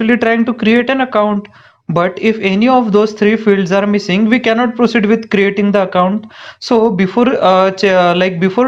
actually trying to create an account, but if any of those three fields are missing, we cannot proceed with creating the account. So before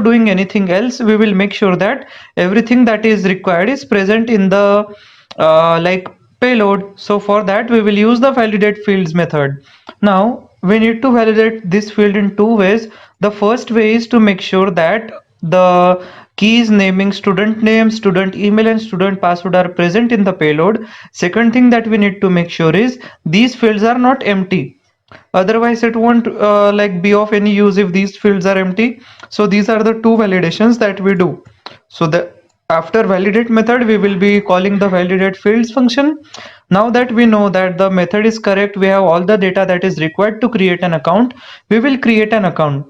doing anything else, we will make sure that everything that is required is present in the like payload. So for that we will use the validate fields method. Now we need to validate this field in two ways. The first way is to make sure that the keys naming student name, student email and student password are present in the payload. Second thing that we need to make sure is these fields are not empty, otherwise it won't be of any use if these fields are empty. So these are the two validations that we do. So the after validate method we will be calling the validate fields function. Now that we know that the method is correct, we have all the data that is required to create an account, we will create an account.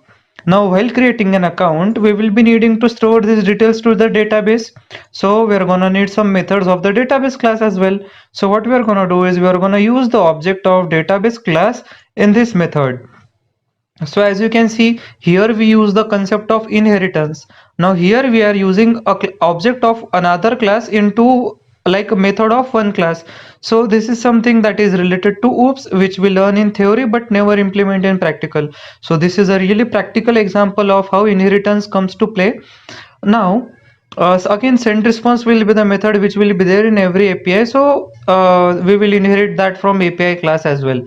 Now while creating an account, we will be needing to store these details to the database. So we are gonna need some methods of the database class as well. So what we are gonna do is we are gonna use the object of database class in this method. So as you can see here, we use the concept of inheritance. Now here we are using a object of another class into like a method of one class. So this is something that is related to OOPS, which we learn in theory but never implement in practical. So this is a really practical example of how inheritance comes to play. Now so again, send response will be the method which will be there in every API. So we will inherit that from API class as well.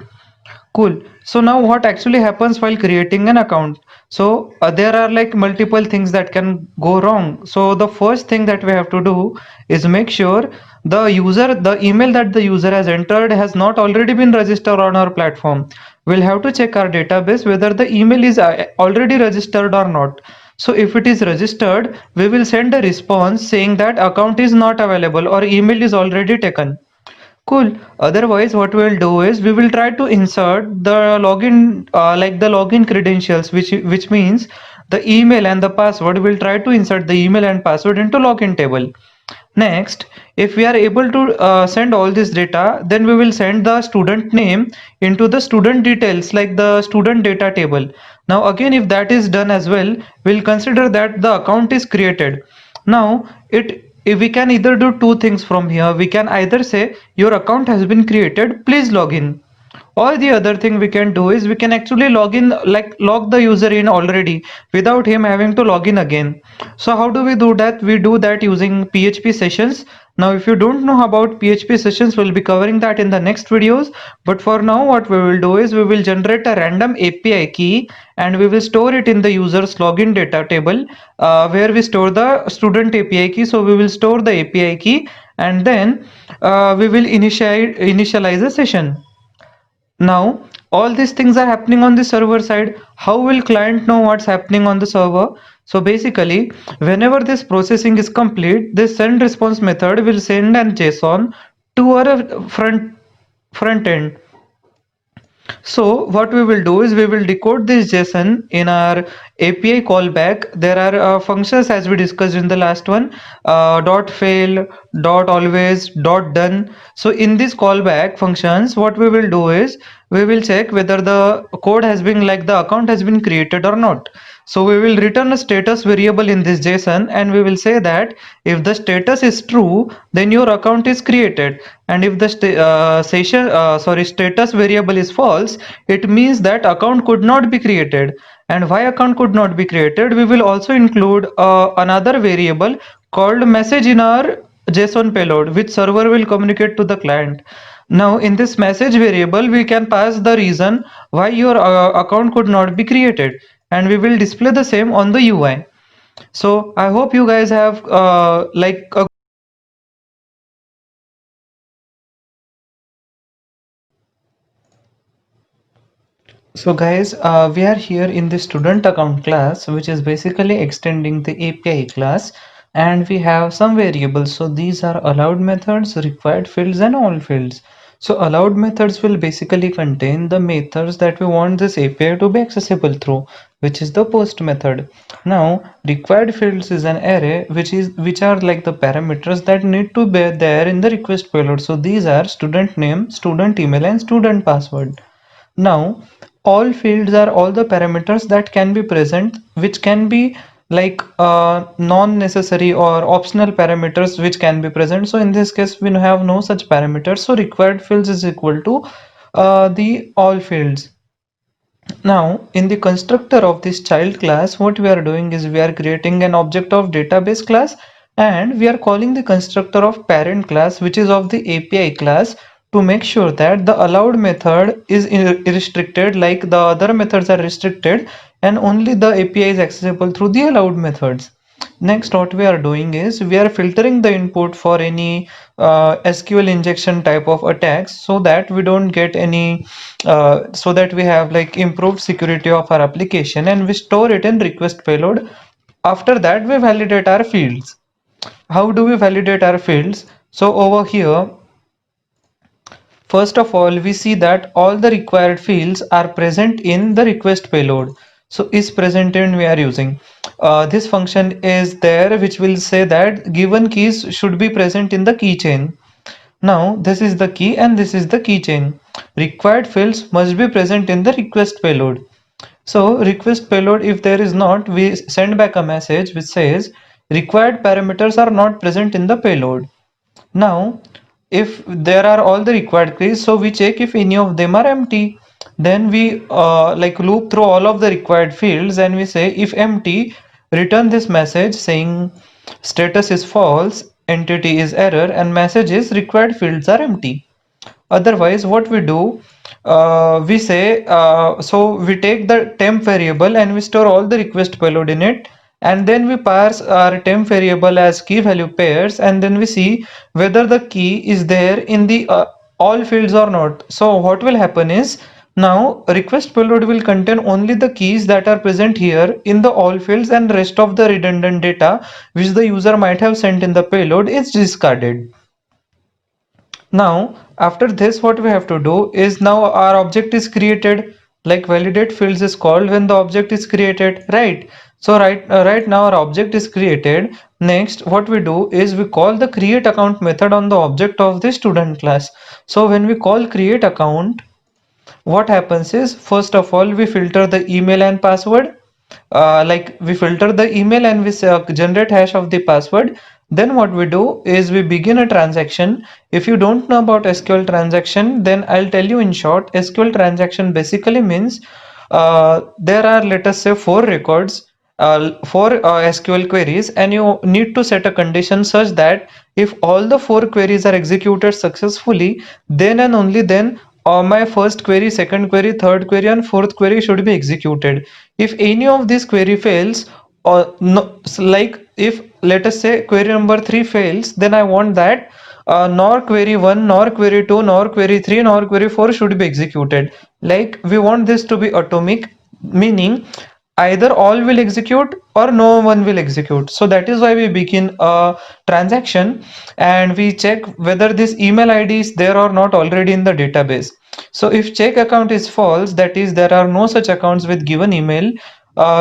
Cool. So now what actually happens while creating an account? So there are like multiple things that can go wrong. So the first thing that we have to do is make sure the email that the user has entered has not already been registered on our platform. We'll have to check our database whether the email is already registered or not. So if it is registered, we will send a response saying that account is not available or email is already taken. Cool. Otherwise, what we'll do is we will try to insert the login, the login credentials, which means the email and the password. We'll try to insert the email and password into login table. Next, if we are able to send all this data, then we will send the student name into the student details, like the student data table. Now, again, if that is done as well, we'll consider that the account is created. Now, if we can either do two things from here. We can either say your account has been created, please log in. Or the other thing we can do is we can actually log in, like log the user in already without him having to log in again. So how do we do that? We do that using PHP sessions. Now if you don't know about PHP sessions, we'll be covering that in the next videos. But for now what we will do is we will generate a random API key and we will store it in the user's login data table where we store the student API key. So we will store the API key and then we will initialize a session. Now, all these things are happening on the server side. How will client know what's happening on the server? So basically, whenever this processing is complete, this send response method will send an JSON to our front end. So what we will do is we will decode this JSON in our API callback. There are functions as we discussed in the last one, dot fail, dot always, dot done. So in these callback functions, what we will do is we will check whether the code has been like the account has been created or not. So we will return a status variable in this JSON and we will say that if the status is true, then your account is created, and if the status variable is false, it means that account could not be created. And why account could not be created, we will also include another variable called message in our JSON payload, which server will communicate to the client. Now in this message variable we can pass the reason why your account could not be created, and we will display the same on the UI. So I hope you guys have so guys, we are here in the student account class, which is basically extending the API class, and we have some variables. So these are allowed methods, required fields and all fields. So allowed methods will basically contain the methods that we want this API to be accessible through, which is the post method. Now required fields is an array which are like the parameters that need to be there in the request payload. So these are student name, student email and student password. Now all fields are all the parameters that can be present, which can be like non-necessary or optional parameters which can be present. So in this case we have no such parameters, so required fields is equal to the all fields. Now, in the constructor of this child class, what we are doing is we are creating an object of database class, and we are calling the constructor of parent class, which is of the API class, to make sure that the allowed method is restricted, like the other methods are restricted, and only the API is accessible through the allowed methods. Next, what we are doing is we are filtering the input for any SQL injection type of attacks, so that we don't get any so that we have like improved security of our application, and we store it in request payload. After that, we validate our fields. How do we validate our fields? So over here, first of all, we see that all the required fields are present in the request payload. So is present and we are using. This function is there which will say that given keys should be present in the keychain. Now this is the key and this is the keychain. Required fields must be present in the request payload. So request payload, if there is not, we send back a message which says required parameters are not present in the payload. Now, if there are all the required keys, so we check if any of them are empty. Then we like loop through all of the required fields and we say if empty, return this message saying status is false, entity is error, and message is required fields are empty. Otherwise, what we do, we say, so we take the temp variable and we store all the request payload in it, and then we parse our temp variable as key value pairs, and then we see whether the key is there in the all fields or not. So what will happen is, now request payload will contain only the keys that are present here in the all fields, and rest of the redundant data which the user might have sent in the payload is discarded. Now, after this, what we have to do is, now our object is created, like validate fields is called when the object is created, right? So right now our object is created. Next, what we do is we call the create account method on the object of the student class. So when we call create account, what happens is, first of all, we filter the email and password. Like we filter the email and we generate hash of the password. Then what we do is we begin a transaction. If you don't know about SQL transaction, then I'll tell you in short. SQL transaction basically means there are, let us say, four records, four SQL queries, and you need to set a condition such that if all the four queries are executed successfully, then and only then my first query, second query, third query, and fourth query should be executed. If any of this query fails, or no, like if let us say query number 3 fails, then I want that nor query 1, nor query 2, nor query 3, nor query 4 should be executed. Like we want this to be atomic, meaning either all will execute or no one will execute. So that is why we begin a transaction and we check whether this email ID is there or not already in the database. So if check account is false, that is there are no such accounts with given email,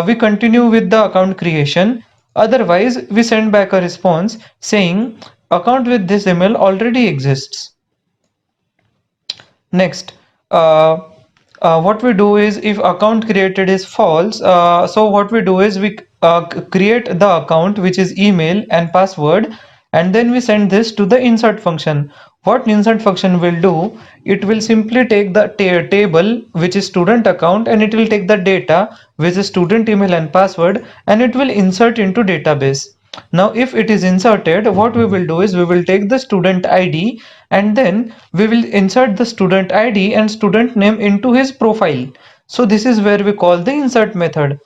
we continue with the account creation. Otherwise, we send back a response saying account with this email already exists. Next, what we do is, if account created is false, so what we do is we create the account which is email and password, and then we send this to the insert function. What insert function will do, it will simply take the table which is student account, and it will take the data which is student email and password, and it will insert into database. Now if it is inserted, what we will do is we will take the student ID, and then we will insert the student ID and student name into his profile. So this is where we call the insert method.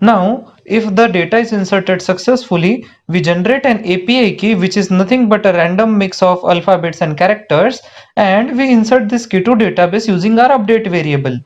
Now if the data is inserted successfully, we generate an API key which is nothing but a random mix of alphabets and characters, and we insert this key to database using our update variable.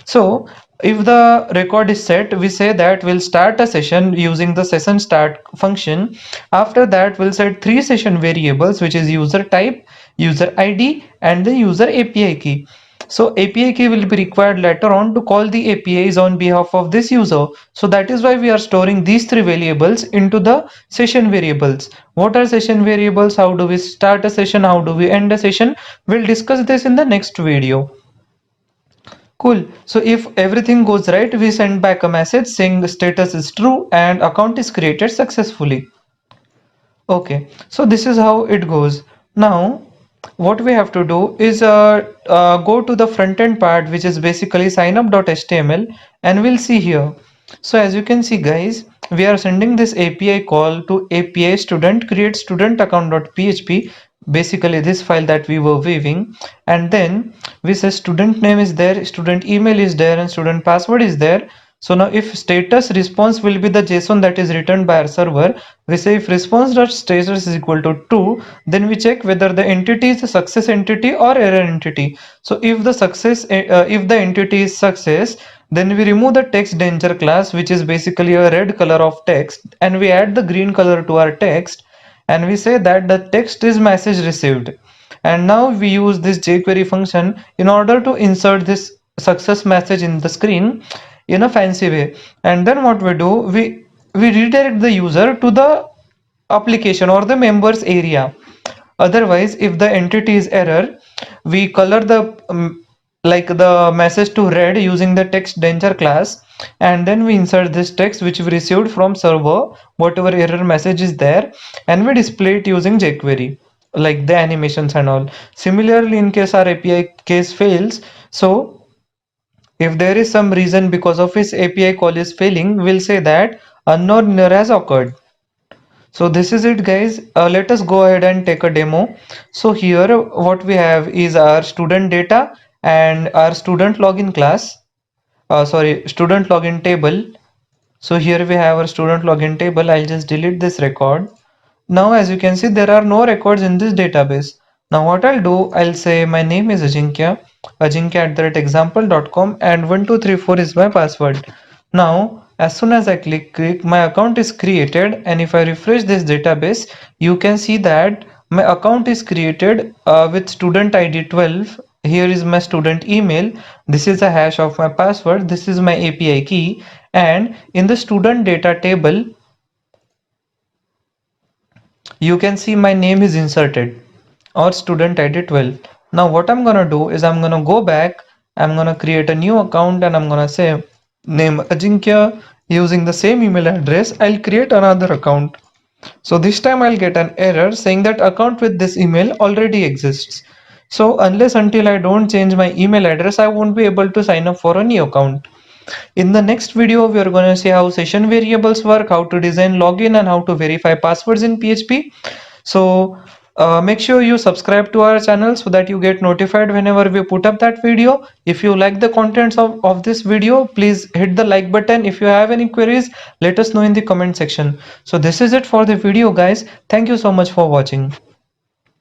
So if the record is set, we say that we'll start a session using the session start function. After that, we'll set three session variables, which is user type, user ID, and the user API key. So API key will be required later on to call the APIs on behalf of this user. So that is why we are storing these three variables into the session variables. What are session variables? How do we start a session? How do we end a session? We'll discuss this in the next video. Cool. So if everything goes right, we send back a message saying the status is true and account is created successfully. Okay, so this is how it goes. Now, what we have to do is go to the front end part, which is basically signup.html, and we'll see here. So as you can see, guys, we are sending this API call to API student create student account.php, basically this file that we were weaving, and then we say student name is there, student email is there, and student password is there. So now if status response will be the JSON that is returned by our server, we say if response.status is equal to 2, then we check whether the entity is a success entity or error entity. So if the if the entity is success, then we remove the text danger class, which is basically a red color of text, and we add the green color to our text, and we say that the text is message received. And now we use this jQuery function in order to insert this success message in the screen in a fancy way. And then what we do, we redirect the user to the application or the members area. Otherwise, if the entity is error, we color the like the message to red using the text danger class, and then we insert this text which we received from server, whatever error message is there, and we display it using jQuery, like the animations and all. Similarly, in case our API case fails, so if there is some reason because of his API call is failing, we'll say that unknown error has occurred. So this is it, guys. Let us go ahead and take a demo. So here what we have is our student data and our student login class. Sorry, student login table. So here we have our student login table. I'll just delete this record. Now as you can see, there are no records in this database. Now what I'll do, I'll say my name is Ajinkya, ajinkya@example.com, and 1234 is my password. Now as soon as I click, my account is created, and if I refresh this database, you can see that my account is created with student ID 12. Here is my student email. This is the hash of my password. This is my API key, and in the student data table, you can see my name is inserted or student ID 12. Now what I'm gonna do is I'm gonna go back, I'm gonna create a new account, and I'm gonna say name Ajinkya using the same email address. I'll create another account. So this time I'll get an error saying that account with this email already exists. So unless until I don't change my email address, I won't be able to sign up for a new account. In the next video, we are going to see how session variables work, how to design login, and how to verify passwords in PHP. So make sure you subscribe to our channel so that you get notified whenever we put up that video. If you like the contents of this video, please hit the like button. If you have any queries, let us know in the comment section. So this is it for the video, guys. Thank you so much for watching.